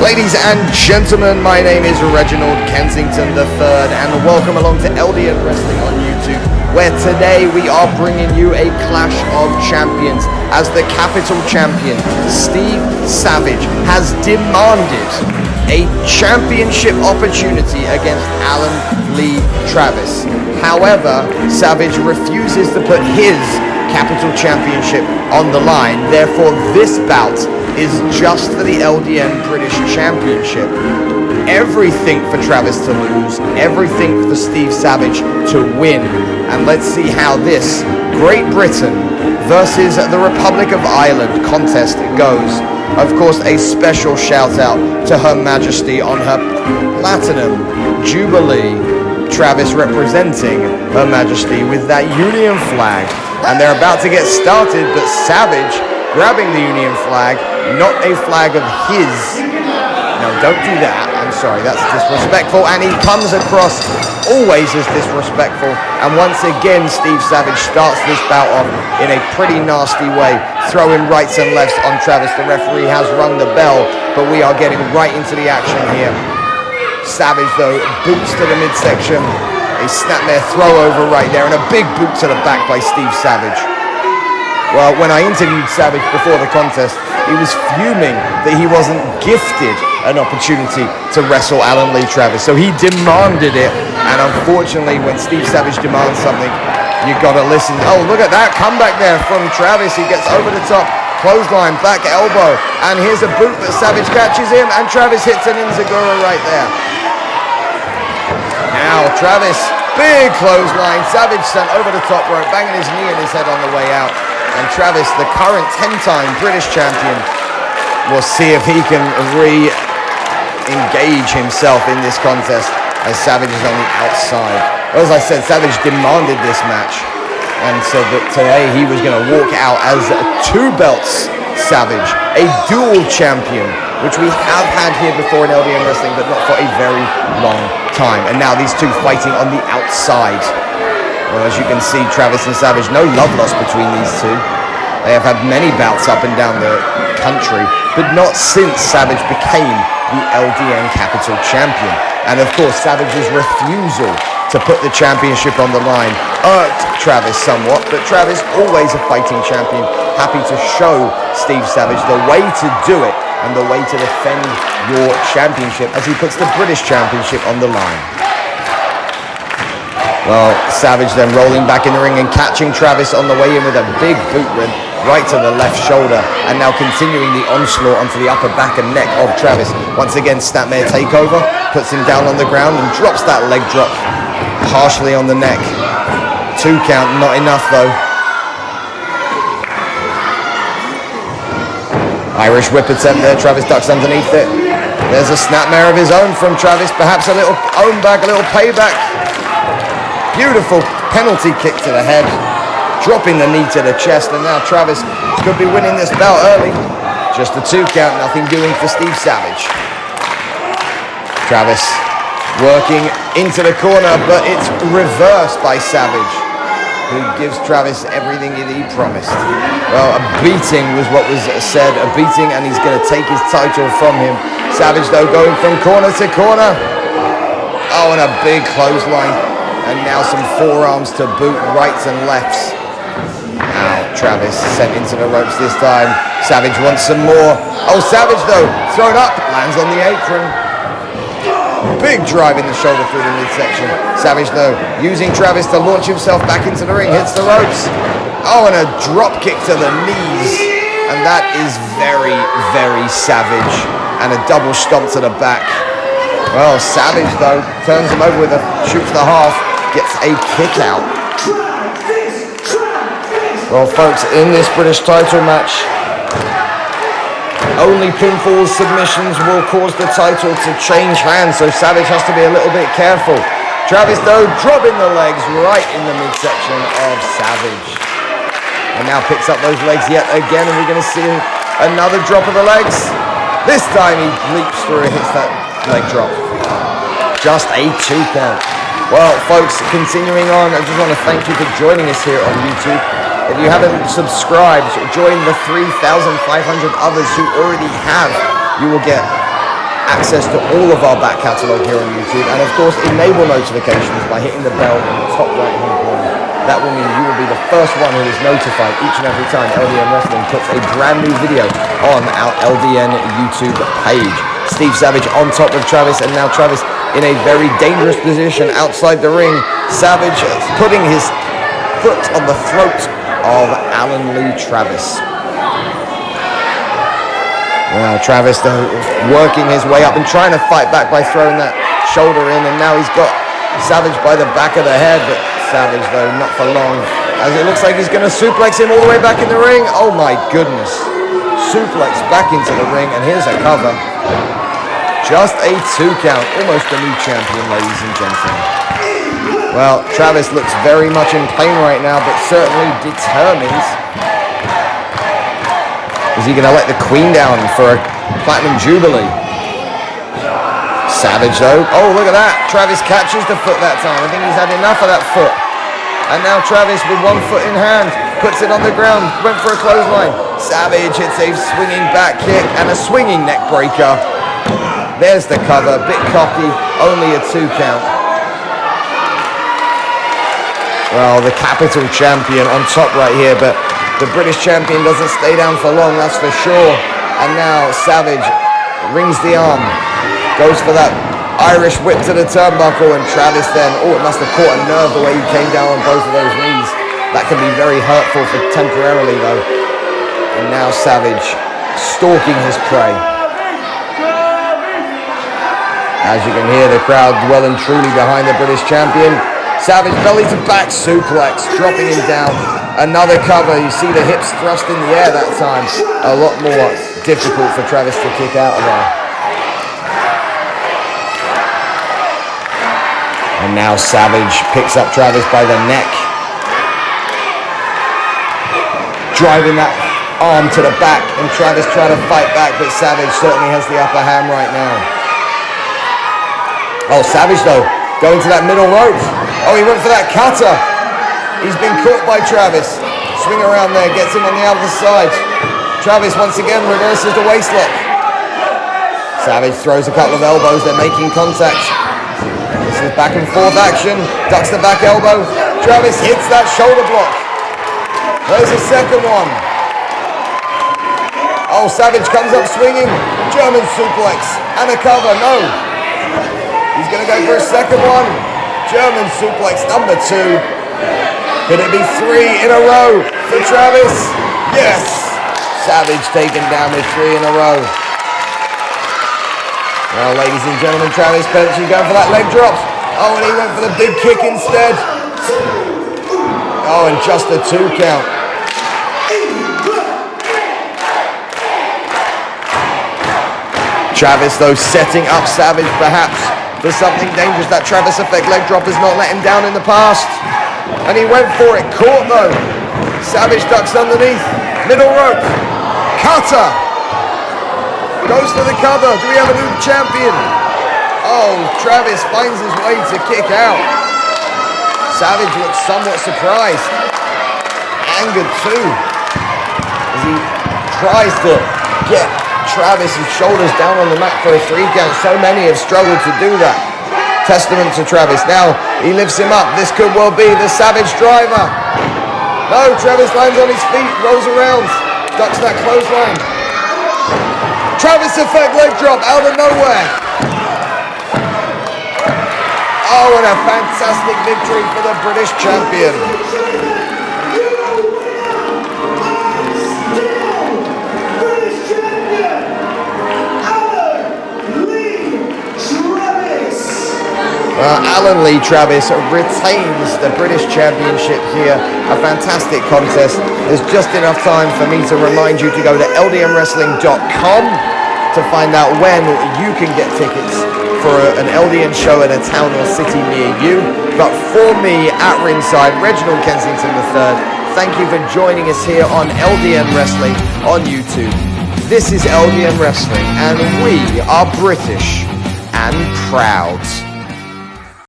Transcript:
Ladies and gentlemen, my name is Reginald Kensington III, and welcome along to LDN Wrestling on YouTube, where today we are bringing you a clash of champions as the Capital Champion, Steve Savage, has demanded a championship opportunity against Alan Lee Travis. However, Savage refuses to put his Capital Championship on the line. Therefore, this bout is just for the LDN British Championship. Everything for Travis to lose, everything for Steve Savage to win. And let's see how this Great Britain versus the Republic of Ireland contest goes. Of course, a special shout out to Her Majesty on her Platinum Jubilee. Travis representing Her Majesty with that Union flag. And they're about to get started, but Savage grabbing the Union flag, not a flag of his. No, don't do that. I'm sorry, that's disrespectful. And he comes across always as disrespectful. And once again, Steve Savage starts this bout off in a pretty nasty way, throwing rights and lefts on Travis. The referee has rung the bell, but we are getting right into the action here. Savage, though, boots to the midsection. A snapmare throw over right there, and a big boot to the back by Steve Savage. Well, when I interviewed Savage before the contest, he was fuming that he wasn't gifted an opportunity to wrestle Alan Lee Travis. So he demanded it, and unfortunately, when Steve Savage demands something, you gotta listen. Oh, look at that comeback there from Travis. He gets over the top, clothesline, back elbow, and here's a boot that Savage catches him, and Travis hits an Inzagura right there. Now, Travis, big clothesline. Savage sent over the top rope, banging his knee and his head on the way out. And Travis, the current 10-time British champion, will see if he can re-engage himself in this contest as Savage is on the outside. Well, as I said, Savage demanded this match and said that today he was going to walk out as two belts Savage, a dual champion, which we have had here before in LDN Wrestling, but not for a very long time. And now these two fighting on the outside. Well, as you can see, Travis and Savage, no love lost between these two. They have had many bouts up and down the country, but not since Savage became the LDN Capital Champion. And of course, Savage's refusal to put the championship on the line irked Travis somewhat, but Travis, always a fighting champion, happy to show Steve Savage the way to do it and the way to defend your championship as he puts the British Championship on the line. Well, Savage then rolling back in the ring and catching Travis on the way in with a big boot rib right to the left shoulder, and now continuing the onslaught onto the upper back and neck of Travis. Once again, snapmare takeover, puts him down on the ground and drops that leg drop partially on the neck. 2 count, not enough though. Irish whip attempt there, Travis ducks underneath it. There's a snapmare of his own from Travis, perhaps a little own back, a little payback. Beautiful penalty kick to the head, dropping the knee to the chest, and now Travis could be winning this bout early. Just a 2 count, nothing doing for Steve Savage. Travis working into the corner, but it's reversed by Savage, who gives Travis everything that he promised. Well, a beating was what was said, a beating, and he's going to take his title from him. Savage, though, going from corner to corner. Oh, and a big clothesline. And now some forearms to boot, rights and lefts. Now Travis sent into the ropes this time. Savage wants some more. Oh, Savage, though, thrown up, lands on the apron. Big drive in the shoulder through the midsection. Savage, though, using Travis to launch himself back into the ring, hits the ropes. Oh, and a drop kick to the knees. And that is very, very Savage. And a double stomp to the back. Well, Savage, though, turns him over with a shoot to the half, gets a kick out. Well, folks, in this British title match, only pinfall submissions will cause the title to change hands, so Savage has to be a little bit careful. Travis, though, dropping the legs right in the midsection of Savage. And now picks up those legs yet again, and we're going to see another drop of the legs. This time he leaps through and hits that leg drop. Just a 2 count. Well, folks, continuing on, I just want to thank you for joining us here on YouTube. If you haven't subscribed, join the 3,500 others who already have. You will get access to all of our back catalogue here on YouTube, and of course enable notifications by hitting the bell in the top right hand corner. That will mean you will be the first one who is notified each and every time LDN Wrestling puts a brand new video on our LDN YouTube page. Steve Savage on top of Travis, and now Travis in a very dangerous position outside the ring. Savage putting his foot on the throat of Alan Lee Travis. Now Travis though working his way up and trying to fight back by throwing that shoulder in, and now he's got Savage by the back of the head, but Savage though not for long, as it looks like he's going to suplex him all the way back in the ring. Oh my goodness, suplex back into the ring, and here's a cover. Just a 2 count, almost a new champion, ladies and gentlemen. Well, Travis looks very much in pain right now, but certainly determined. Is he going to let the Queen down for a Platinum Jubilee? Savage though, oh look at that, Travis catches the foot that time. I think he's had enough of that foot. And now Travis with 1 foot in hand, puts it on the ground, went for a clothesline. Savage hits a swinging back kick and a swinging neck breaker. There's the cover, bit cocky, only a 2 count. Well, the Capital Champion on top right here, but the British Champion doesn't stay down for long, that's for sure. And now Savage rings the arm, goes for that Irish whip to the turnbuckle, and Travis then, oh, it must have caught a nerve the way he came down on both of those knees. That can be very hurtful for temporarily though. And now Savage stalking his prey. As you can hear, the crowd well and truly behind the British Champion. Savage belly to back suplex, dropping him down. Another cover, you see the hips thrust in the air that time. A lot more difficult for Travis to kick out of there. And now Savage picks up Travis by the neck. Driving that arm to the back, and Travis trying to fight back, but Savage certainly has the upper hand right now. Oh, Savage though, going to that middle rope. Oh, he went for that cutter. He's been caught by Travis. Swing around there, gets him on the other side. Travis once again reverses the waist lock. Savage throws a couple of elbows, they're making contact. This is back and forth action. Ducks the back elbow. Travis hits that shoulder block. There's a second one. Oh, Savage comes up swinging. German suplex and a cover, no. He's going to go for a second one. German suplex number 2. Could it be 3 in a row for Travis? Yes! Savage taken down with 3 in a row. Well, ladies and gentlemen, Travis Bench is going for that leg drop. Oh, and he went for the big kick instead. Oh, and just a 2 count. Travis, though, setting up Savage perhaps for something dangerous. That Travis effect leg drop has not let him down in the past. And he went for it, caught though. Savage ducks underneath, middle rope, cutter. Goes for the cover, do we have a new champion? Oh, Travis finds his way to kick out. Savage looks somewhat surprised. Angered too, as he tries to get Travis's shoulders down on the mat for a 3 count. So many have struggled to do that. Testament to Travis. Now he lifts him up. This could well be the Savage driver. No, Travis lands on his feet, rolls around, ducks that clothesline. Travis effect leg drop out of nowhere. Oh, and a fantastic victory for the British champion. Alan Lee Travis retains the British Championship here. A fantastic contest. There's just enough time for me to remind you to go to ldnwrestling.com to find out when you can get tickets for an LDN show in a town or city near you. But for me, at ringside, Reginald Kensington III, thank you for joining us here on LDN Wrestling on YouTube. This is LDN Wrestling, and we are British and proud.